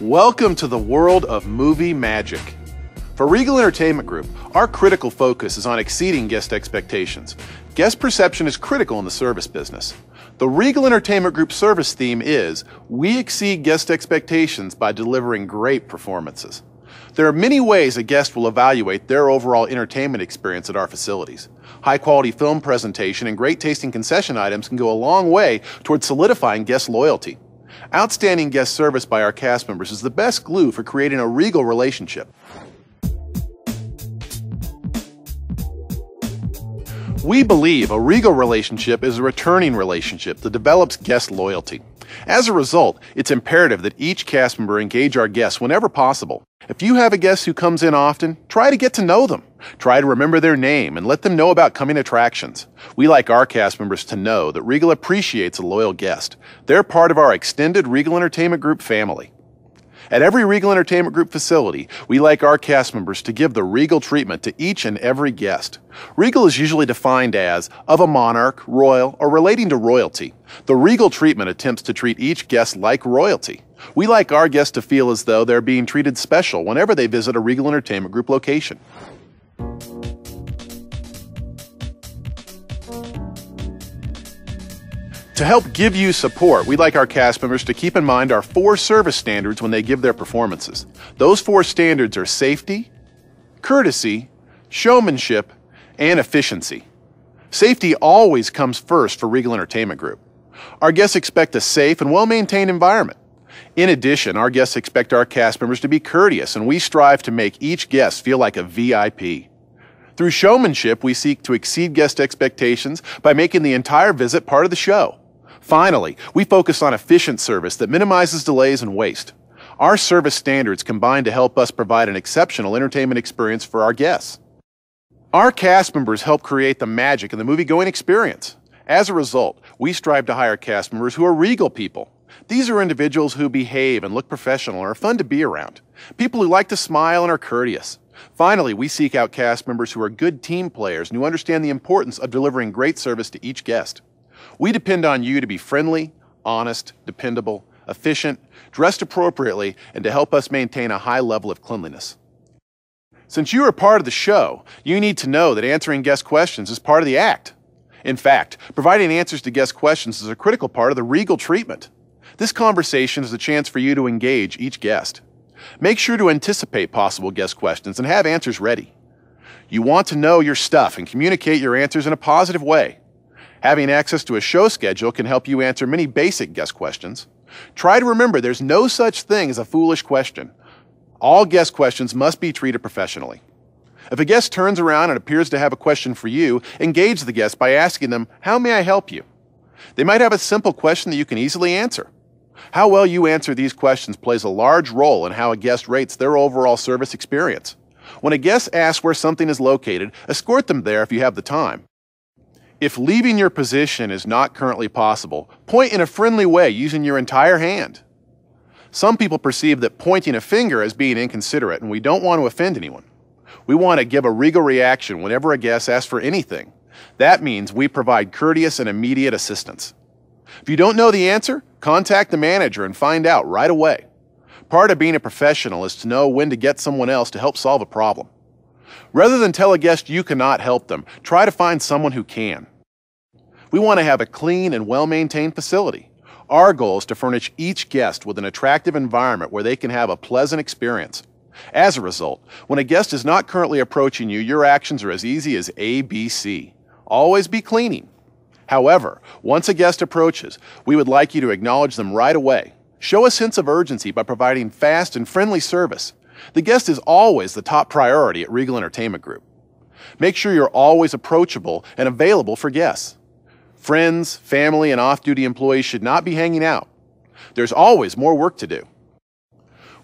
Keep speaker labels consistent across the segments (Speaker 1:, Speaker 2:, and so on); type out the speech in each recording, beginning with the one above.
Speaker 1: Welcome to the world of movie magic. For Regal Entertainment Group, our critical focus is on exceeding guest expectations. Guest perception is critical in the service business. The Regal Entertainment Group service theme is, we exceed guest expectations by delivering great performances. There are many ways a guest will evaluate their overall entertainment experience at our facilities. High-quality film presentation and great-tasting concession items can go a long way toward solidifying guest loyalty. Outstanding guest service by our cast members is the best glue for creating a Regal relationship. We believe a Regal relationship is a returning relationship that develops guest loyalty. As a result, it's imperative that each cast member engage our guests whenever possible. If you have a guest who comes in often, try to get to know them. Try to remember their name and let them know about coming attractions. We like our cast members to know that Regal appreciates a loyal guest. They're part of our extended Regal Entertainment Group family. At every Regal Entertainment Group facility, we like our cast members to give the Regal treatment to each and every guest. Regal is usually defined as of a monarch, royal, or relating to royalty. The Regal treatment attempts to treat each guest like royalty. We like our guests to feel as though they're being treated special whenever they visit a Regal Entertainment Group location. To help give you support, we'd like our cast members to keep in mind our 4 service standards when they give their performances. Those 4 standards are safety, courtesy, showmanship, and efficiency. Safety always comes first for Regal Entertainment Group. Our guests expect a safe and well-maintained environment. In addition, our guests expect our cast members to be courteous, and we strive to make each guest feel like a VIP. Through showmanship, we seek to exceed guest expectations by making the entire visit part of the show. Finally, we focus on efficient service that minimizes delays and waste. Our service standards combine to help us provide an exceptional entertainment experience for our guests. Our cast members help create the magic in the movie-going experience. As a result, we strive to hire cast members who are Regal people. These are individuals who behave and look professional and are fun to be around. People who like to smile and are courteous. Finally, we seek out cast members who are good team players and who understand the importance of delivering great service to each guest. We depend on you to be friendly, honest, dependable, efficient, dressed appropriately, and to help us maintain a high level of cleanliness. Since you are part of the show, you need to know that answering guest questions is part of the act. In fact, providing answers to guest questions is a critical part of the Regal treatment. This conversation is a chance for you to engage each guest. Make sure to anticipate possible guest questions and have answers ready. You want to know your stuff and communicate your answers in a positive way. Having access to a show schedule can help you answer many basic guest questions. Try to remember there's no such thing as a foolish question. All guest questions must be treated professionally. If a guest turns around and appears to have a question for you, engage the guest by asking them, "How may I help you?" They might have a simple question that you can easily answer. How well you answer these questions plays a large role in how a guest rates their overall service experience. When a guest asks where something is located, escort them there if you have the time. If leaving your position is not currently possible, point in a friendly way using your entire hand. Some people perceive that pointing a finger as being inconsiderate, and we don't want to offend anyone. We want to give a Regal reaction whenever a guest asks for anything. That means we provide courteous and immediate assistance. If you don't know the answer, contact the manager and find out right away. Part of being a professional is to know when to get someone else to help solve a problem. Rather than tell a guest you cannot help them, try to find someone who can. We want to have a clean and well-maintained facility. Our goal is to furnish each guest with an attractive environment where they can have a pleasant experience. As a result, when a guest is not currently approaching you, your actions are as easy as ABC. Always be cleaning. However, once a guest approaches, we would like you to acknowledge them right away. Show a sense of urgency by providing fast and friendly service. The guest is always the top priority at Regal Entertainment Group. Make sure you're always approachable and available for guests. Friends, family, and off-duty employees should not be hanging out. There's always more work to do.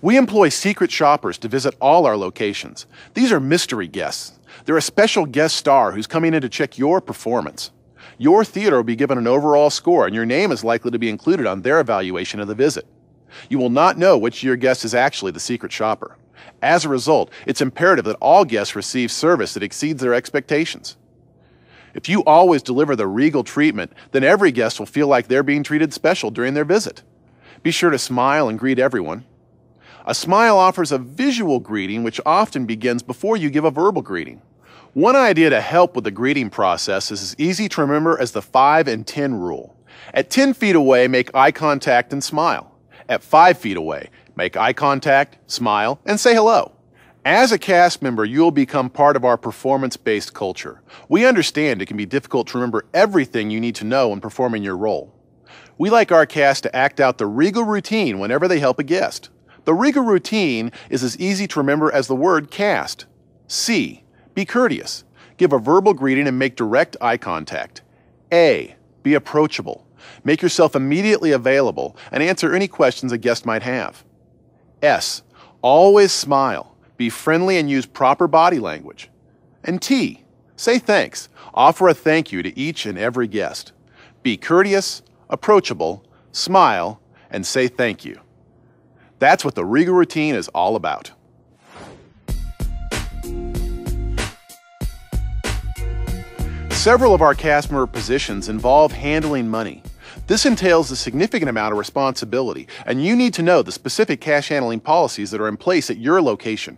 Speaker 1: We employ secret shoppers to visit all our locations. These are mystery guests. They're a special guest star who's coming in to check your performance. Your theater will be given an overall score, and your name is likely to be included on their evaluation of the visit. You will not know which of your guests is actually the secret shopper. As a result, it's imperative that all guests receive service that exceeds their expectations. If you always deliver the Regal treatment, then every guest will feel like they're being treated special during their visit. Be sure to smile and greet everyone. A smile offers a visual greeting which often begins before you give a verbal greeting. One idea to help with the greeting process is as easy to remember as the 5 and 10 rule. At 10 feet away, make eye contact and smile. At 5 feet away, make eye contact, smile, and say hello. As a cast member, you will become part of our performance-based culture. We understand it can be difficult to remember everything you need to know when performing your role. We like our cast to act out the Regal routine whenever they help a guest. The Regal routine is as easy to remember as the word cast. C. Be courteous. Give a verbal greeting and make direct eye contact. A. Be approachable. Make yourself immediately available and answer any questions a guest might have. S. Always smile. Be friendly and use proper body language. And T. Say thanks. Offer a thank you to each and every guest. Be courteous, approachable, smile, and say thank you. That's what the Regal routine is all about. Several of our cast member positions involve handling money. This entails a significant amount of responsibility, and you need to know the specific cash handling policies that are in place at your location.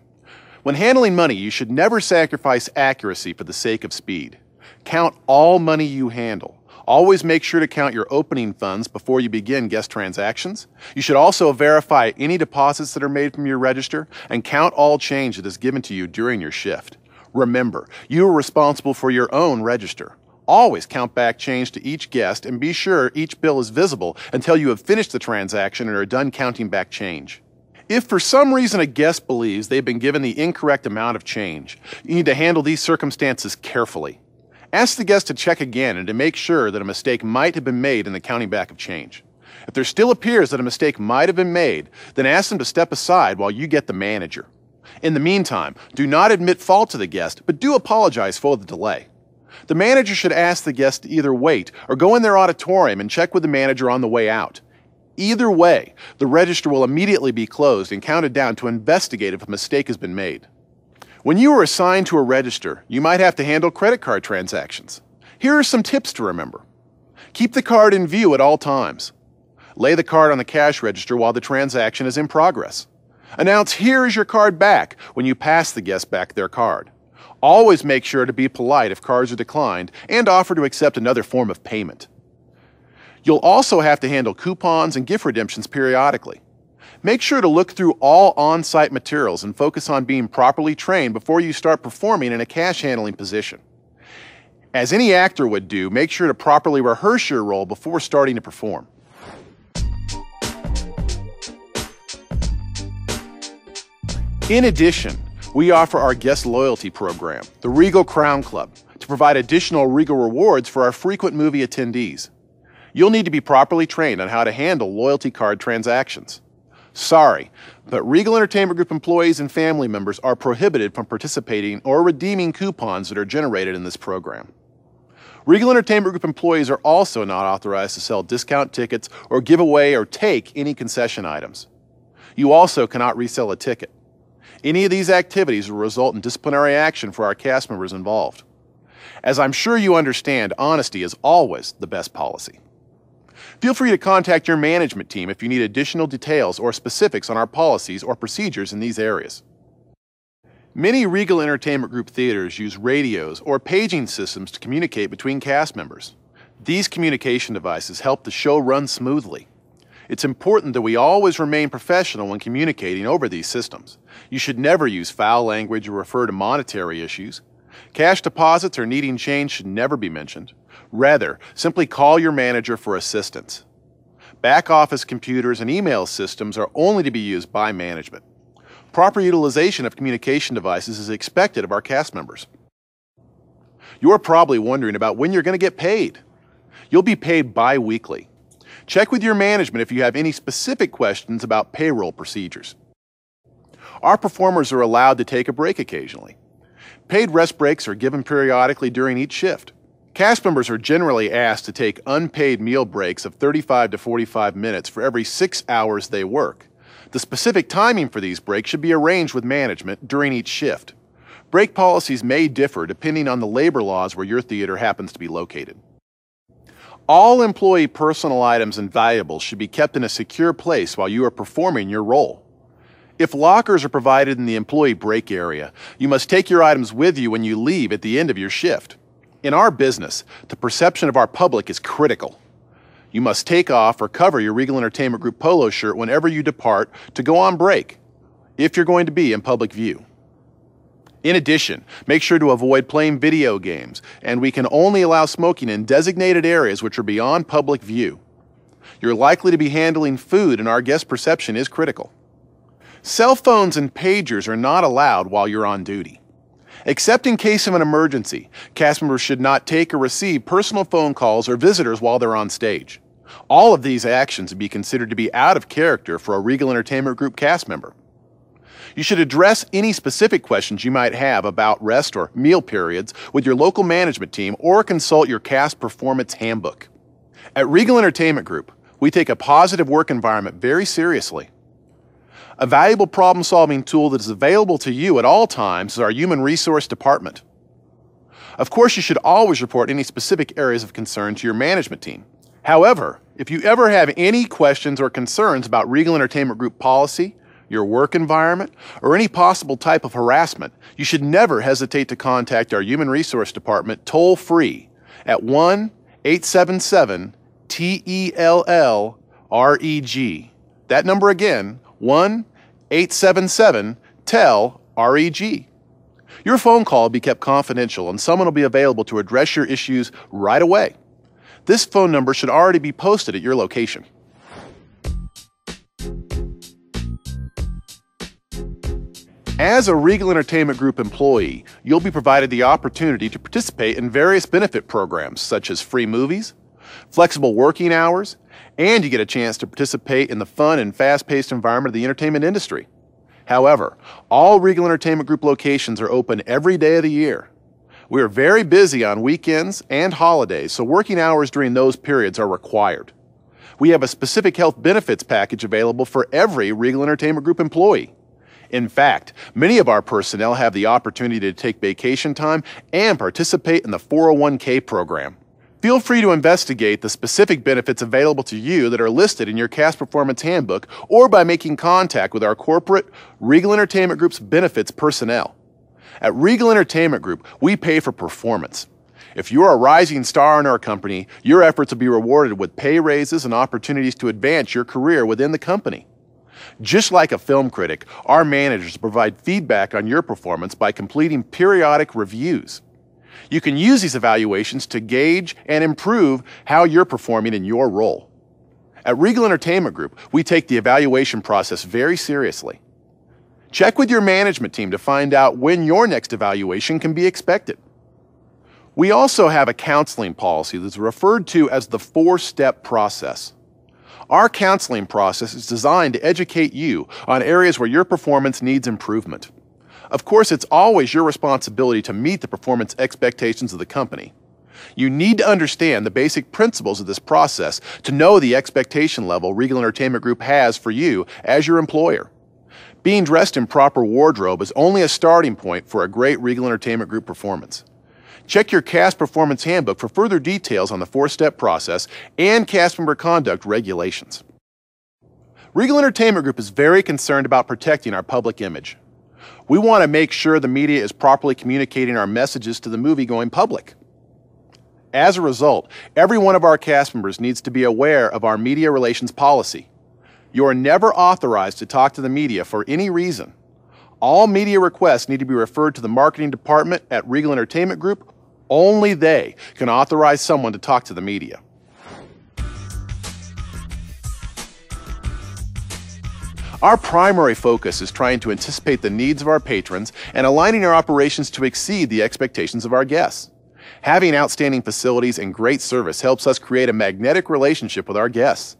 Speaker 1: When handling money, you should never sacrifice accuracy for the sake of speed. Count all money you handle. Always make sure to count your opening funds before you begin guest transactions. You should also verify any deposits that are made from your register and count all change that is given to you during your shift. Remember, you are responsible for your own register. Always count back change to each guest and be sure each bill is visible until you have finished the transaction and are done counting back change. If for some reason a guest believes they've been given the incorrect amount of change, you need to handle these circumstances carefully. Ask the guest to check again and to make sure that a mistake might have been made in the counting back of change. If there still appears that a mistake might have been made, then ask them to step aside while you get the manager. In the meantime, do not admit fault to the guest, but do apologize for the delay. The manager should ask the guest to either wait or go in their auditorium and check with the manager on the way out. Either way, the register will immediately be closed and counted down to investigate if a mistake has been made. When you are assigned to a register, you might have to handle credit card transactions. Here are some tips to remember. Keep the card in view at all times. Lay the card on the cash register while the transaction is in progress. Announce, "Here is your card back," when you pass the guest back their card. Always make sure to be polite if cards are declined and offer to accept another form of payment. You'll also have to handle coupons and gift redemptions periodically. Make sure to look through all on-site materials and focus on being properly trained before you start performing in a cash handling position. As any actor would do, make sure to properly rehearse your role before starting to perform. In addition, we offer our guest loyalty program, the Regal Crown Club, to provide additional Regal rewards for our frequent movie attendees. You'll need to be properly trained on how to handle loyalty card transactions. Sorry, but Regal Entertainment Group employees and family members are prohibited from participating or redeeming coupons that are generated in this program. Regal Entertainment Group employees are also not authorized to sell discount tickets or give away or take any concession items. You also cannot resell a ticket. Any of these activities will result in disciplinary action for our cast members involved. As I'm sure you understand, honesty is always the best policy. Feel free to contact your management team if you need additional details or specifics on our policies or procedures in these areas. Many Regal Entertainment Group theaters use radios or paging systems to communicate between cast members. These communication devices help the show run smoothly. It's important that we always remain professional when communicating over these systems. You should never use foul language or refer to monetary issues. Cash deposits or needing change should never be mentioned. Rather, simply call your manager for assistance. Back office computers and email systems are only to be used by management. Proper utilization of communication devices is expected of our cast members. You're probably wondering about when you're going to get paid. You'll be paid bi-weekly. Check with your management if you have any specific questions about payroll procedures. Our performers are allowed to take a break occasionally. Paid rest breaks are given periodically during each shift. Cast members are generally asked to take unpaid meal breaks of 35 to 45 minutes for every 6 hours they work. The specific timing for these breaks should be arranged with management during each shift. Break policies may differ depending on the labor laws where your theater happens to be located. All employee personal items and valuables should be kept in a secure place while you are performing your role. If lockers are provided in the employee break area, you must take your items with you when you leave at the end of your shift. In our business, the perception of our public is critical. You must take off or cover your Regal Entertainment Group polo shirt whenever you depart to go on break, if you're going to be in public view. In addition, make sure to avoid playing video games, and we can only allow smoking in designated areas which are beyond public view. You're likely to be handling food, and our guest perception is critical. Cell phones and pagers are not allowed while you're on duty. Except in case of an emergency, cast members should not take or receive personal phone calls or visitors while they're on stage. All of these actions would be considered to be out of character for a Regal Entertainment Group cast member. You should address any specific questions you might have about rest or meal periods with your local management team or consult your cast performance handbook. At Regal Entertainment Group, we take a positive work environment very seriously. A valuable problem-solving tool that is available to you at all times is our Human Resource Department. Of course, you should always report any specific areas of concern to your management team. However, if you ever have any questions or concerns about Regal Entertainment Group policy, your work environment, or any possible type of harassment, you should never hesitate to contact our Human Resource Department toll-free at 1-877-TELL-REG. That number again, 1-877-TELL-REG. Your phone call will be kept confidential and someone will be available to address your issues right away. This phone number should already be posted at your location. As a Regal Entertainment Group employee, you'll be provided the opportunity to participate in various benefit programs such as free movies, flexible working hours, and you get a chance to participate in the fun and fast-paced environment of the entertainment industry. However, all Regal Entertainment Group locations are open every day of the year. We are very busy on weekends and holidays, so working hours during those periods are required. We have a specific health benefits package available for every Regal Entertainment Group employee. In fact, many of our personnel have the opportunity to take vacation time and participate in the 401k program. Feel free to investigate the specific benefits available to you that are listed in your Cast Performance Handbook or by making contact with our corporate Regal Entertainment Group's benefits personnel. At Regal Entertainment Group, we pay for performance. If you're a rising star in our company, your efforts will be rewarded with pay raises and opportunities to advance your career within the company. Just like a film critic, our managers provide feedback on your performance by completing periodic reviews. You can use these evaluations to gauge and improve how you're performing in your role. At Regal Entertainment Group, we take the evaluation process very seriously. Check with your management team to find out when your next evaluation can be expected. We also have a counseling policy that's referred to as the 4-step process. Our counseling process is designed to educate you on areas where your performance needs improvement. Of course, it's always your responsibility to meet the performance expectations of the company. You need to understand the basic principles of this process to know the expectation level Regal Entertainment Group has for you as your employer. Being dressed in proper wardrobe is only a starting point for a great Regal Entertainment Group performance. Check your Cast Performance Handbook for further details on the 4-step process and cast member conduct regulations. Regal Entertainment Group is very concerned about protecting our public image. We want to make sure the media is properly communicating our messages to the movie-going public. As a result, every one of our cast members needs to be aware of our media relations policy. You are never authorized to talk to the media for any reason. All media requests need to be referred to the marketing department at Regal Entertainment Group. Only they can authorize someone to talk to the media. Our primary focus is trying to anticipate the needs of our patrons and aligning our operations to exceed the expectations of our guests. Having outstanding facilities and great service helps us create a magnetic relationship with our guests.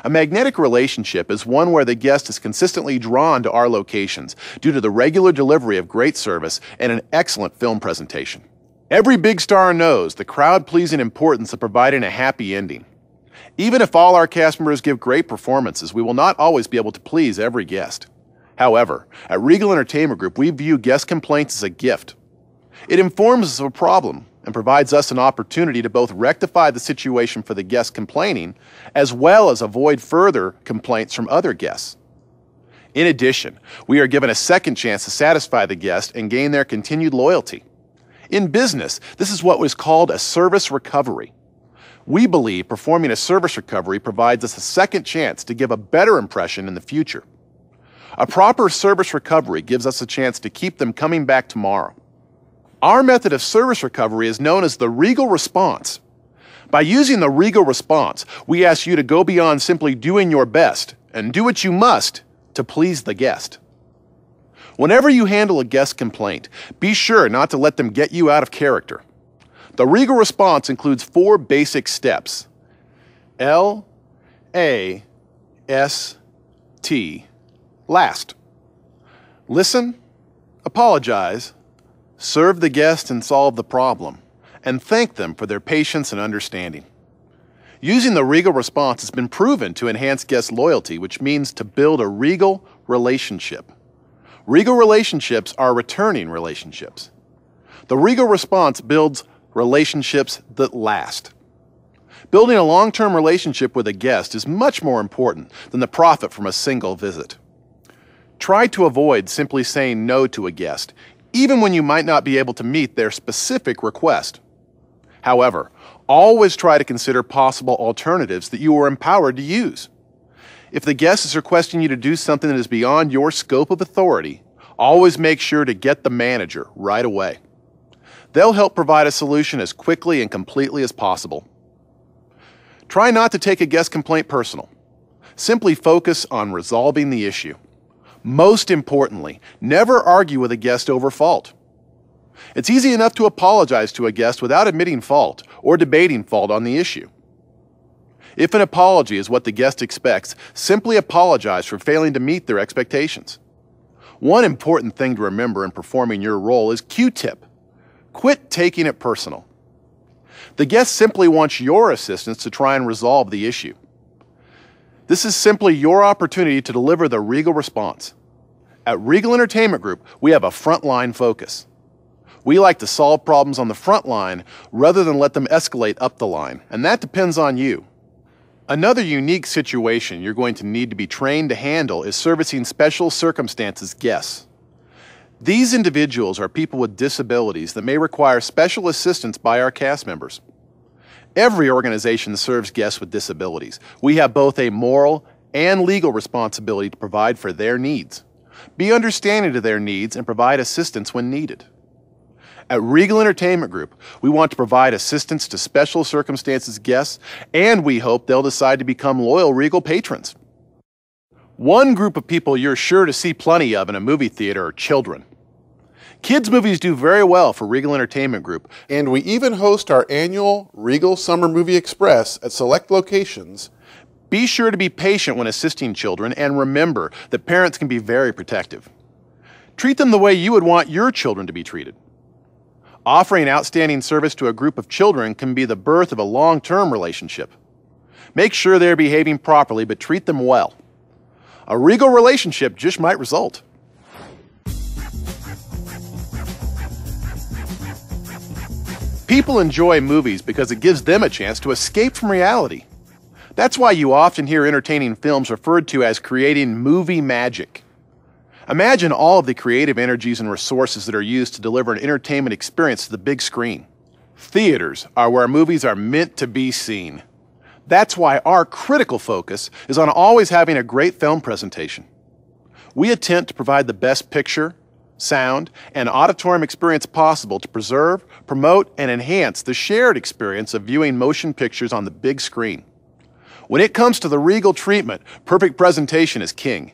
Speaker 1: A magnetic relationship is one where the guest is consistently drawn to our locations due to the regular delivery of great service and an excellent film presentation. Every big star knows the crowd-pleasing importance of providing a happy ending. Even if all our cast members give great performances, we will not always be able to please every guest. However, at Regal Entertainment Group, we view guest complaints as a gift. It informs us of a problem and provides us an opportunity to both rectify the situation for the guest complaining, as well as avoid further complaints from other guests. In addition, we are given a second chance to satisfy the guest and gain their continued loyalty. In business, this is what was called a service recovery. We believe performing a service recovery provides us a second chance to give a better impression in the future. A proper service recovery gives us a chance to keep them coming back tomorrow. Our method of service recovery is known as the Regal Response. By using the Regal Response, we ask you to go beyond simply doing your best and do what you must to please the guest. Whenever you handle a guest complaint, be sure not to let them get you out of character. The Regal Response includes 4 basic steps. L, A, S, T, last. Listen, apologize, serve the guest and solve the problem, and thank them for their patience and understanding. Using the Regal Response has been proven to enhance guest loyalty, which means to build a Regal relationship. Regal relationships are returning relationships. The Regal Response builds relationships that last. Building a long-term relationship with a guest is much more important than the profit from a single visit. Try to avoid simply saying no to a guest, even when you might not be able to meet their specific request. However, always try to consider possible alternatives that you are empowered to use. If the guest is requesting you to do something that is beyond your scope of authority, always make sure to get the manager right away. They'll help provide a solution as quickly and completely as possible. Try not to take a guest complaint personal. Simply focus on resolving the issue. Most importantly, never argue with a guest over fault. It's easy enough to apologize to a guest without admitting fault or debating fault on the issue. If an apology is what the guest expects, simply apologize for failing to meet their expectations. One important thing to remember in performing your role is Q-tip. Quit taking it personal. The guest simply wants your assistance to try and resolve the issue. This is simply your opportunity to deliver the Regal Response. At Regal Entertainment Group, we have a frontline focus. We like to solve problems on the front line rather than let them escalate up the line, and that depends on you. Another unique situation you're going to need to be trained to handle is servicing special circumstances guests. These individuals are people with disabilities that may require special assistance by our cast members. Every organization serves guests with disabilities. We have both a moral and legal responsibility to provide for their needs. Be understanding to their needs and provide assistance when needed. At Regal Entertainment Group, we want to provide assistance to special circumstances guests, and we hope they'll decide to become loyal Regal patrons. One group of people you're sure to see plenty of in a movie theater are children. Kids' movies do very well for Regal Entertainment Group, and we even host our annual Regal Summer Movie Express at select locations. Be sure to be patient when assisting children, and remember that parents can be very protective. Treat them the way you would want your children to be treated. Offering outstanding service to a group of children can be the birth of a long-term relationship. Make sure they're behaving properly, but treat them well. A Regal relationship just might result. People enjoy movies because it gives them a chance to escape from reality. That's why you often hear entertaining films referred to as creating movie magic. Imagine all of the creative energies and resources that are used to deliver an entertainment experience to the big screen. Theaters are where movies are meant to be seen. That's why our critical focus is on always having a great film presentation. We attempt to provide the best picture, sound, and auditorium experience possible to preserve, promote, and enhance the shared experience of viewing motion pictures on the big screen. When it comes to the Regal treatment, perfect presentation is king.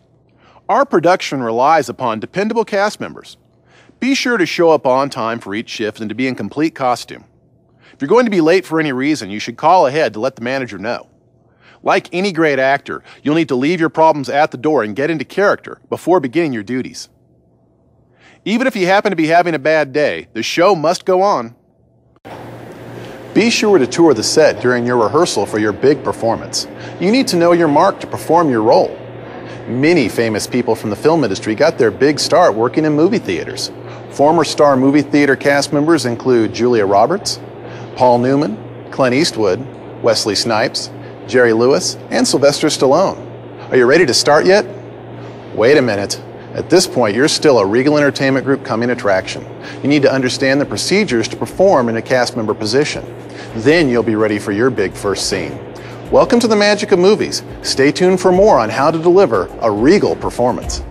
Speaker 1: Our production relies upon dependable cast members. Be sure to show up on time for each shift and to be in complete costume. If you're going to be late for any reason, you should call ahead to let the manager know. Like any great actor, you'll need to leave your problems at the door and get into character before beginning your duties. Even if you happen to be having a bad day, the show must go on. Be sure to tour the set during your rehearsal for your big performance. You need to know your mark to perform your role. Many famous people from the film industry got their big start working in movie theaters. Former star movie theater cast members include Julia Roberts, Paul Newman, Clint Eastwood, Wesley Snipes, Jerry Lewis, and Sylvester Stallone. Are you ready to start yet? Wait a minute. At this point, you're still a Regal Entertainment Group coming attraction. You need to understand the procedures to perform in a cast member position. Then you'll be ready for your big first scene. Welcome to the magic of movies. Stay tuned for more on how to deliver a Regal performance.